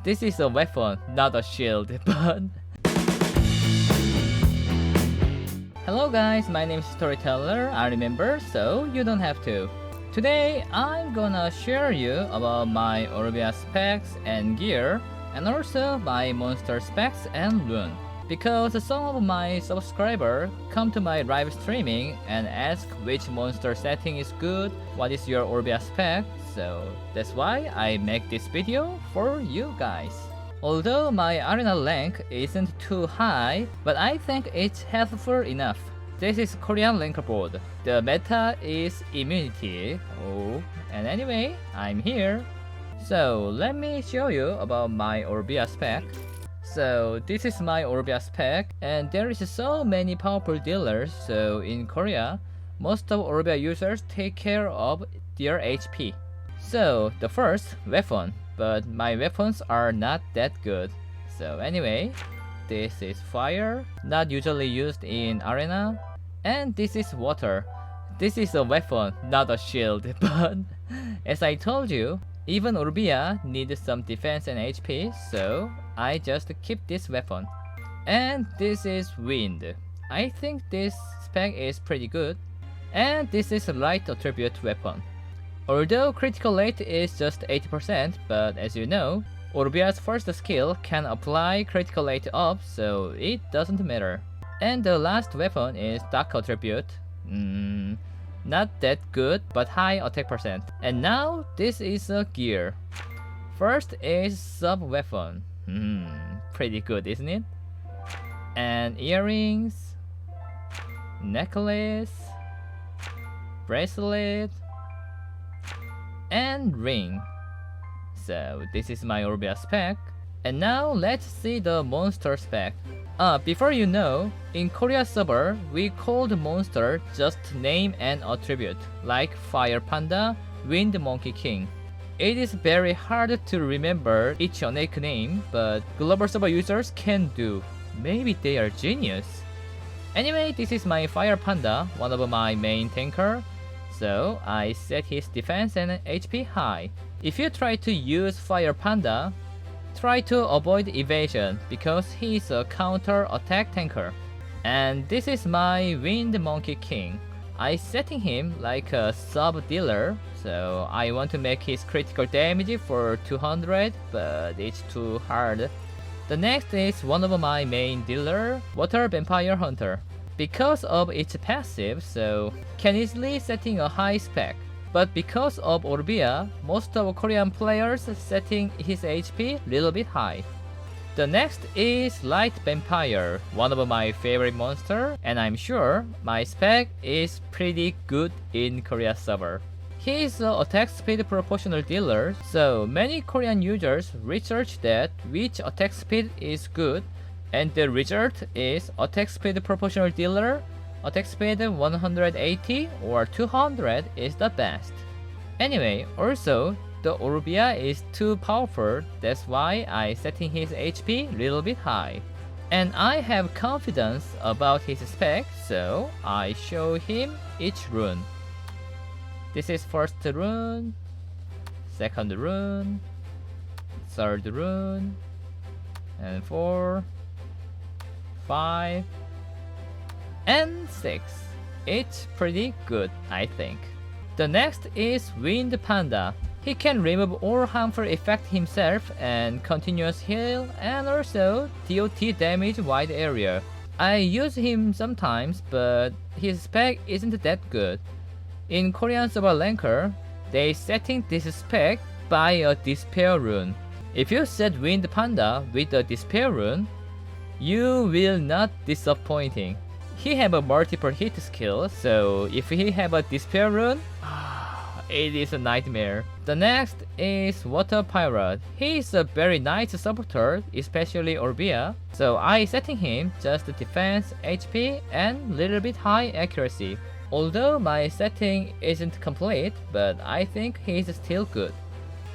This is a weapon, not a shield, but... Hello guys, my name is Storyteller, I remember, so you don't have to. Today, I'm gonna share you about my Orbia specs and gear, and also my monster specs and Rune. Because some of my subscribers come to my live streaming and ask which monster setting is good, what is your Orbia spec, so that's why I make this video for you guys. Although my arena rank isn't too high, but I think it's helpful enough. This is Korean rank board. The meta is immunity. Oh, and anyway, I'm here. So let me show you about my Orbia spec. So this is my Orbia spec, and there is so many powerful dealers, so in Korea, most of Orbia users take care of their HP. So the first, weapon, but my weapons are not that good. So anyway, this is fire, not usually used in arena, and this is water. This is a weapon, not a shield, but as I told you, even Orbia needs some defense and HP, so I just keep this weapon. And this is wind. I think this spec is pretty good. And this is light attribute weapon. Although critical rate is just 80%, but as you know, Orbia's first skill can apply critical rate up, so it doesn't matter. And the last weapon is dark attribute. Not that good, but high attack percent. And now this is a gear. First is sub weapon. Pretty good, isn't it? And earrings, necklace, bracelet, and ring. So this is my Orbia spec. And now let's see the monster spec. Before you know, in Korea server, we call the monster just name and attribute, like Fire Panda, Wind Monkey King. It is very hard to remember each unique name, but global server users can do. Maybe they are genius. Anyway, this is my Fire Panda, one of my main tanker. So I set his defense and HP high. If you try to use Fire Panda, try to avoid evasion because he's a counter attack tanker. And this is my Wind Monkey King. I setting him like a sub dealer, so I want to make his critical damage for 200, but it's too hard. The next is one of my main dealer, Water Vampire Hunter. Because of its passive, so can easily setting a high spec. But because of Orbia, most of Korean players setting his HP little bit high. The next is Light Vampire, one of my favorite monster, and I'm sure my spec is pretty good in Korea server. He is an attack speed proportional dealer, so many Korean users research that which attack speed is good, and the result is attack speed proportional dealer. Attack speed 180 or 200 is the best. Anyway, also, the Orbia is too powerful, that's why I setting his HP little bit high. And I have confidence about his spec, so I show him each rune. This is first rune, second rune, third rune, and 4, 5, and 6. It's pretty good, I think. The next is Wind Panda. He can remove all harmful effect himself and continuous heal and also DOT damage wide area. I use him sometimes, but his spec isn't that good. In Korean server ranker, they setting this spec by a despair rune. If you set Wind Panda with a despair rune, you will not disappointing. He have a multiple hit skill, so if he have a despair rune, it is a nightmare. The next is Water Pirate. He is a very nice supporter, especially Orbia, so I setting him just defense, HP, and little bit high accuracy. Although my setting isn't complete, but I think he's still good.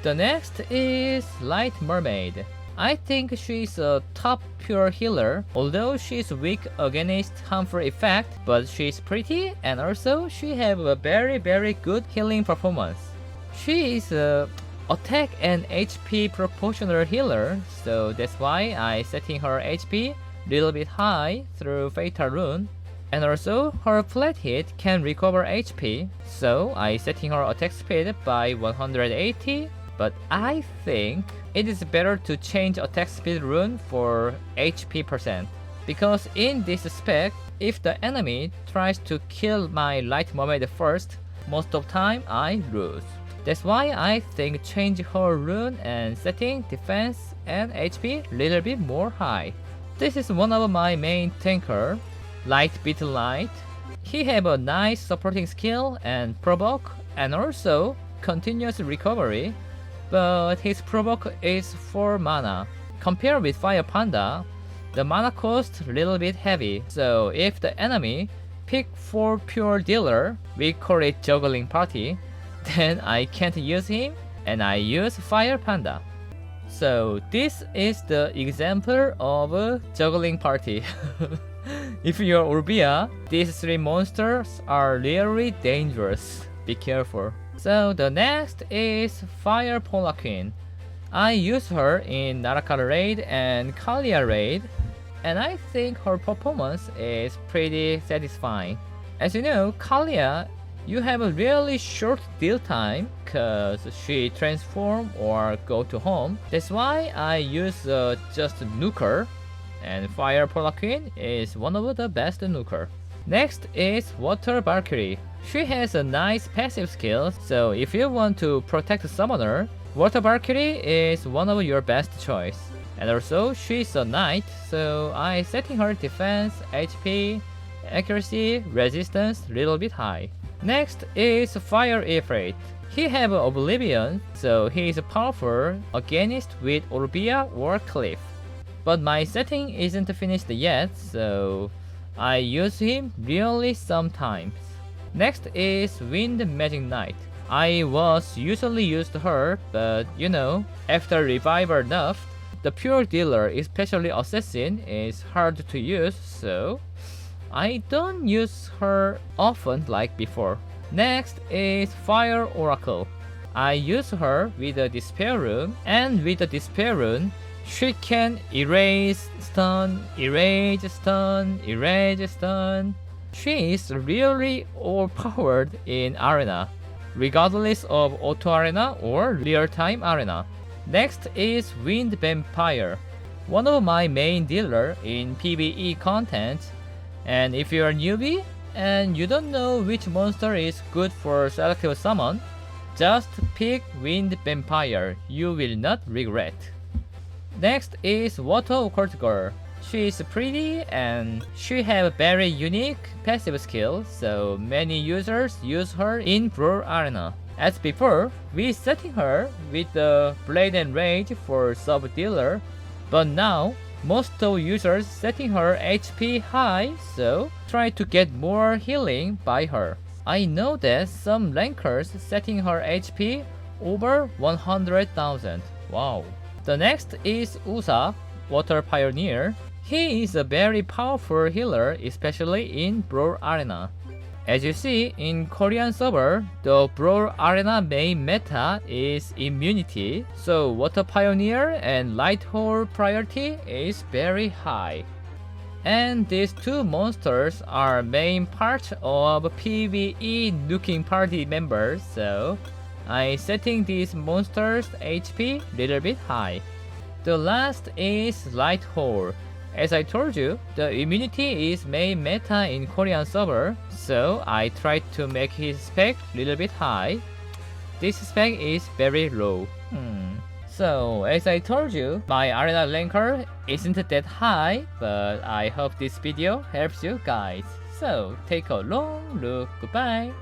The next is Light Mermaid. I think she's a top pure healer, although she's weak against harmful effect, but she's pretty and also she have a very good healing performance. She is attack and HP proportional healer, so that's why I setting her HP little bit high through Fatal Rune. And also her flat hit can recover HP, so I setting her attack speed by 180, but I think it is better to change attack speed rune for HP percent. Because in this spec, if the enemy tries to kill my light mermaid first, most of time I lose. That's why I think change her rune and setting defense and HP little bit more high. This is one of my main tanker, Light Beat Light. He have a nice supporting skill and provoke and also continuous recovery, but his provoke is 4 mana. Compared with Fire Panda, the mana cost little bit heavy, so if the enemy pick 4 pure dealer, we call it juggling party, then I can't use him and I use Fire Panda. So this is the example of a juggling party. If you're Orbia, these 3 monsters are really dangerous. Be careful. So the next is Fire Polar Queen. I use her in Naraka raid and Kalia raid, and I think her performance is pretty satisfying. As you know, Kalia, you have a really short deal time cause she transform or go to home. That's why I use just nuker, and Fire Polar Queen is one of the best nuker. Next is Water Valkyrie. She has a nice passive skill, so if you want to protect summoner, Water Valkyrie is one of your best choice. And also she's a knight, so I setting her defense, HP, accuracy, resistance little bit high. Next is Fire Ifrit. He have Oblivion, so he is powerful against with Orbia or Cliff. But my setting isn't finished yet, so I use him really sometimes. Next is Wind Magic Knight. I was usually used her, but you know, after Reviver nerfed, the pure dealer, especially assassin, is hard to use, so I don't use her often like before. Next is Fire Oracle. I use her with a Despair Rune, and with the Despair Rune, she can erase stun, erase stun, erase stun. She is really overpowered in arena, regardless of auto arena or real-time arena. Next is Wind Vampire, one of my main dealer in PvE content, and if you're a newbie and you don't know which monster is good for selective summon, just pick Wind Vampire, you will not regret. Next is Water Occult Girl. She is pretty and she have very unique passive skill, so many users use her in Brawl Arena. As before, we setting her with the Blade and Rage for sub dealer, but now most of users setting her HP high, so try to get more healing by her. I know that some rankers setting her HP over 100,000. Wow. The next is Usa, Water Pioneer. He is a very powerful healer, especially in Brawl Arena. As you see, in Korean server, the Brawl Arena main meta is immunity, so Water Pioneer and Light Hole priority is very high. And these 2 monsters are main part of PvE nuking party members, so I setting these monsters HP little bit high. The last is Light Hole. As I told you, the immunity is main meta in Korean server, so I tried to make his spec little bit high. This spec is very low. So as I told you, my arena ranker isn't that high, but I hope this video helps you guys. So take a long look. Goodbye.